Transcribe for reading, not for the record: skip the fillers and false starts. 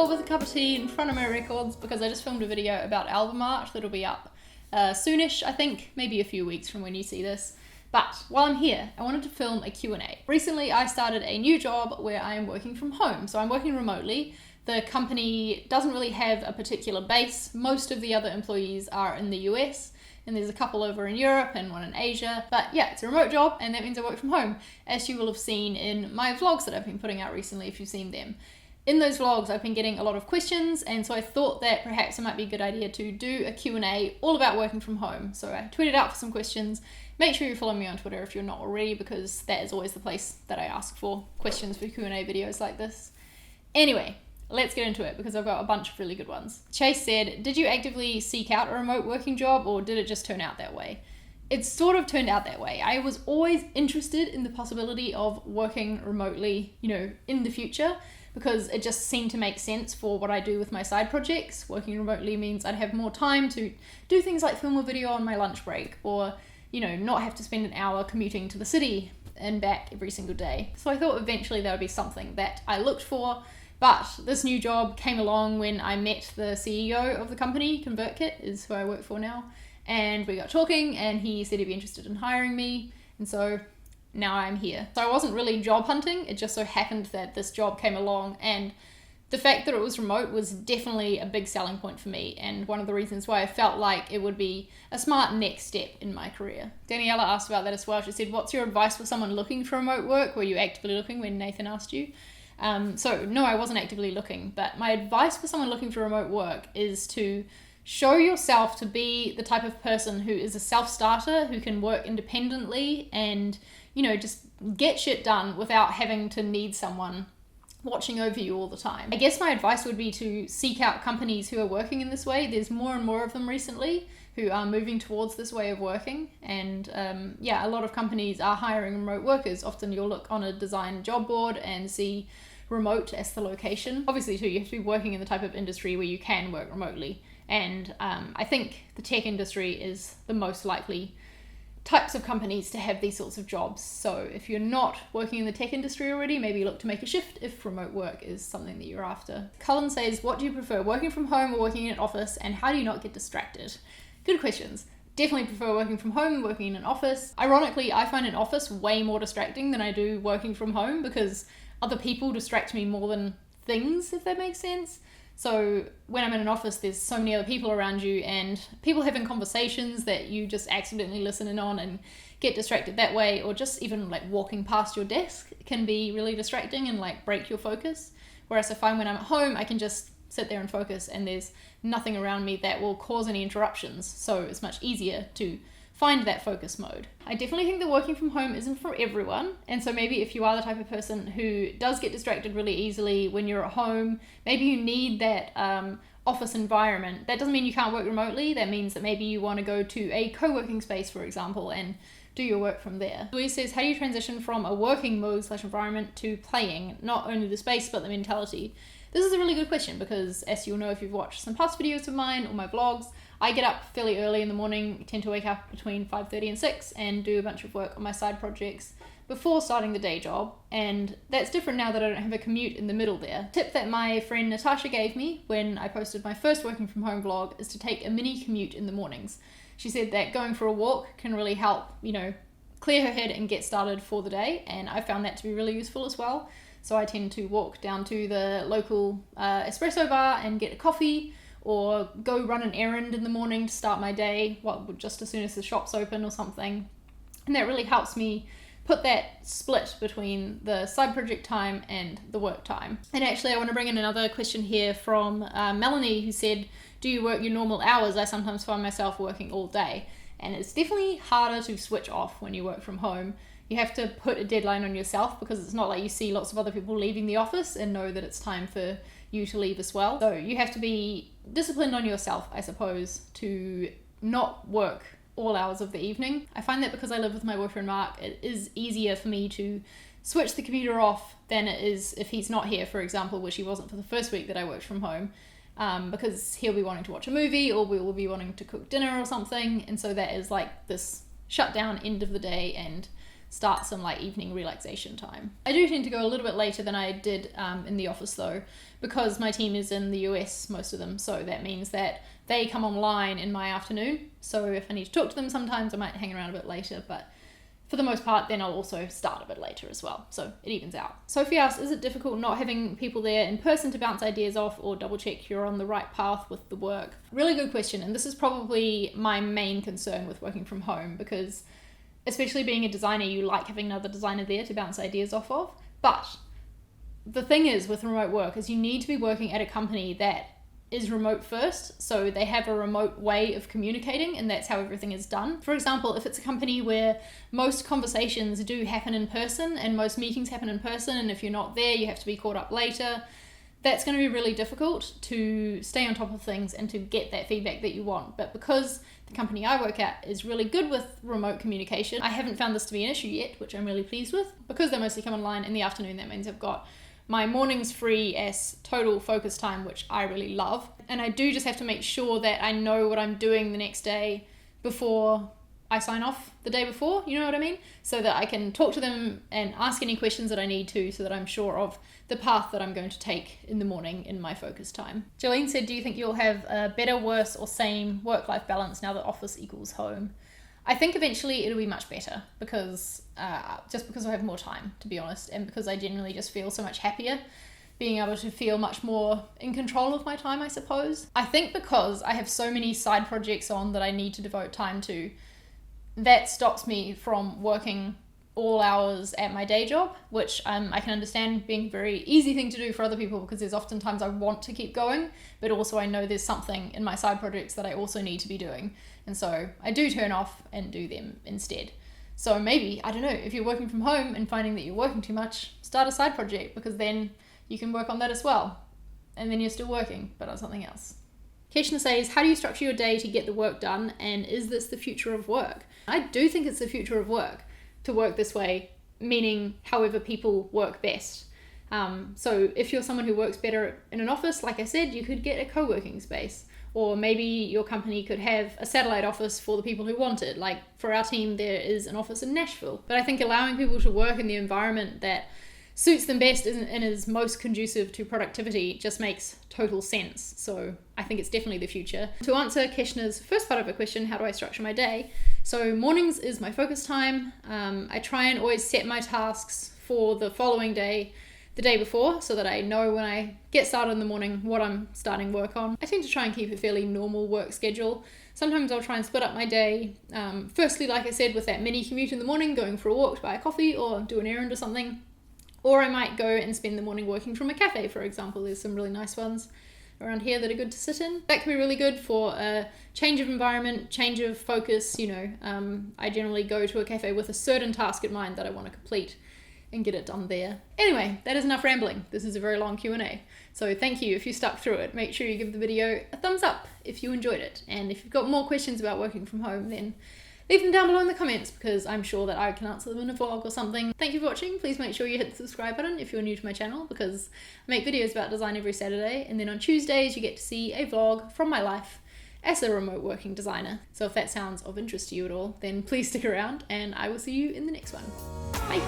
floor with a cup of tea in front of my records because I just filmed a video about album art that'll be up soonish, I think, maybe a few weeks from when you see this. But while I'm here, I wanted to film a Q&A. Recently, I started a new job where I am working from home. So I'm working remotely. The company doesn't really have a particular base. Most of the other employees are in the US, and there's a couple over in Europe and one in Asia. But yeah, it's a remote job, and that means I work from home, as you will have seen in my vlogs that I've been putting out recently, if you've seen them. In those vlogs, I've been getting a lot of questions, and so I thought that perhaps it might be a good idea to do a Q&A all about working from home. So I tweeted out for some questions. Make sure you follow me on Twitter if you're not already, because that is always the place that I ask for questions for Q&A videos like this. Anyway, let's get into it because I've got a bunch of really good ones. Chase said, did you actively seek out a remote working job or did it just turn out that way? It sort of turned out that way. I was always interested in the possibility of working remotely, in the future, because it just seemed to make sense for what I do with my side projects. Working remotely means I'd have more time to do things like film a video on my lunch break or, not have to spend an hour commuting to the city and back every single day. So I thought eventually that would be something that I looked for, but this new job came along when I met the CEO of the company. ConvertKit is who I work for now, and we got talking and he said he'd be interested in hiring me, and so now I'm here. So I wasn't really job hunting, it just so happened that this job came along, and the fact that it was remote was definitely a big selling point for me, and one of the reasons why I felt like it would be a smart next step in my career. Daniela asked about that as well. She said, what's your advice for someone looking for remote work? Were you actively looking when Nathan asked you? So no, I wasn't actively looking, but my advice for someone looking for remote work is to show yourself to be the type of person who is a self-starter, who can work independently and, just get shit done without having to need someone watching over you all the time. I guess my advice would be to seek out companies who are working in this way. There's more and more of them recently who are moving towards this way of working, and a lot of companies are hiring remote workers. Often you'll look on a design job board and see remote as the location. Obviously too, you have to be working in the type of industry where you can work remotely, and I think the tech industry is the most likely types of companies to have these sorts of jobs. So if you're not working in the tech industry already, maybe look to make a shift if remote work is something that you're after. Cullen says, what do you prefer, working from home or working in an office, and how do you not get distracted? Good questions. Definitely prefer working from home and working in an office. Ironically, I find an office way more distracting than I do working from home because other people distract me more than things, if that makes sense. So when I'm in an office, there's so many other people around you and people having conversations that you just accidentally listen in on and get distracted that way, or just even like walking past your desk can be really distracting and like break your focus. Whereas I find when I'm at home, I can just sit there and focus and there's nothing around me that will cause any interruptions. So it's much easier to find that focus mode. I definitely think that working from home isn't for everyone, and so maybe if you are the type of person who does get distracted really easily when you're at home, maybe you need that office environment. That doesn't mean you can't work remotely. That means that maybe you want to go to a co-working space, for example, and do your work from there. Louise says, how do you transition from a working mode/environment to playing, not only the space but the mentality? This is a really good question because, as you'll know if you've watched some past videos of mine or my vlogs, I get up fairly early in the morning, tend to wake up between 5:30 and 6 and do a bunch of work on my side projects before starting the day job, and that's different now that I don't have a commute in the middle there. Tip that my friend Natasha gave me when I posted my first working from home vlog is to take a mini commute in the mornings. She said that going for a walk can really help, clear her head and get started for the day, and I found that to be really useful as well. So I tend to walk down to the local espresso bar and get a coffee, or go run an errand in the morning to start my day, just as soon as the shop's open or something. And that really helps me put that split between the side project time and the work time. And actually I want to bring in another question here from Melanie, who said, do you work your normal hours? I sometimes find myself working all day. And it's definitely harder to switch off when you work from home. You have to put a deadline on yourself because it's not like you see lots of other people leaving the office and know that it's time for you to leave as well. So you have to be disciplined on yourself, I suppose, to not work all hours of the evening. I find that because I live with my boyfriend Mark, it is easier for me to switch the computer off than it is if he's not here, for example, which he wasn't for the first week that I worked from home, because he'll be wanting to watch a movie or we will be wanting to cook dinner or something. And so that is like this shut down end of the day and start some like evening relaxation time. I do tend to go a little bit later than I did in the office though, because my team is in the US, most of them, so that means that they come online in my afternoon. So if I need to talk to them sometimes, I might hang around a bit later, but for the most part, then I'll also start a bit later as well. So it evens out. Sophie asks, is it difficult not having people there in person to bounce ideas off or double check you're on the right path with the work? Really good question. And this is probably my main concern with working from home, because especially being a designer, you like having another designer there to bounce ideas off of. But the thing is with remote work is you need to be working at a company that is remote first, so they have a remote way of communicating, and that's how everything is done. For example, if it's a company where most conversations do happen in person and most meetings happen in person, and if you're not there you have to be caught up later, that's going to be really difficult to stay on top of things and to get that feedback that you want. But because the company I work at is really good with remote communication, I haven't found this to be an issue yet, which I'm really pleased with. Because they mostly come online in the afternoon, that means I've got my morning's free as total focus time, which I really love. And I do just have to make sure that I know what I'm doing the next day before I sign off the day before, you know what I mean? So that I can talk to them and ask any questions that I need to, so that I'm sure of the path that I'm going to take in the morning in my focus time. Jolene said, do you think you'll have a better, worse, or same work-life balance now that office equals home? I think eventually it'll be much better, because just because I have more time, to be honest, and because I generally just feel so much happier being able to feel much more in control of my time, I suppose. I think because I have so many side projects on that I need to devote time to, that stops me from working all hours at my day job, which I can understand being a very easy thing to do for other people, because there's oftentimes I want to keep going, but also I know there's something in my side projects that I also need to be doing. And so I do turn off and do them instead. So maybe, I don't know, if you're working from home and finding that you're working too much, start a side project, because then you can work on that as well. And then you're still working, but on something else. Keshna says, how do you structure your day to get the work done? And is this the future of work? I do think it's the future of work to work this way, meaning however people work best. So if you're someone who works better in an office, like I said, you could get a co-working space. Or maybe your company could have a satellite office for the people who want it. Like for our team, there is an office in Nashville. But I think allowing people to work in the environment that suits them best and is most conducive to productivity just makes total sense. So I think it's definitely the future. To answer Keshna's first part of her question, how do I structure my day? So mornings is my focus time. I try and always set my tasks for the following day, the day before, so that I know when I get started in the morning what I'm starting work on. I tend to try and keep a fairly normal work schedule. Sometimes I'll try and split up my day. Firstly, like I said, with that mini commute in the morning, going for a walk to buy a coffee or do an errand or something. Or I might go and spend the morning working from a cafe, for example. There's some really nice ones around here that are good to sit in. That can be really good for a change of environment, change of focus, you know. I generally go to a cafe with a certain task in mind that I want to complete and get it done there. Anyway, that is enough rambling. This is a very long Q&A. So thank you if you stuck through it. Make sure you give the video a thumbs up if you enjoyed it. And if you've got more questions about working from home, then leave them down below in the comments, because I'm sure that I can answer them in a vlog or something. Thank you for watching. Please make sure you hit the subscribe button if you're new to my channel, because I make videos about design every Saturday, and then on Tuesdays you get to see a vlog from my life as a remote working designer. So if that sounds of interest to you at all, then please stick around, and I will see you in the next one. Bye!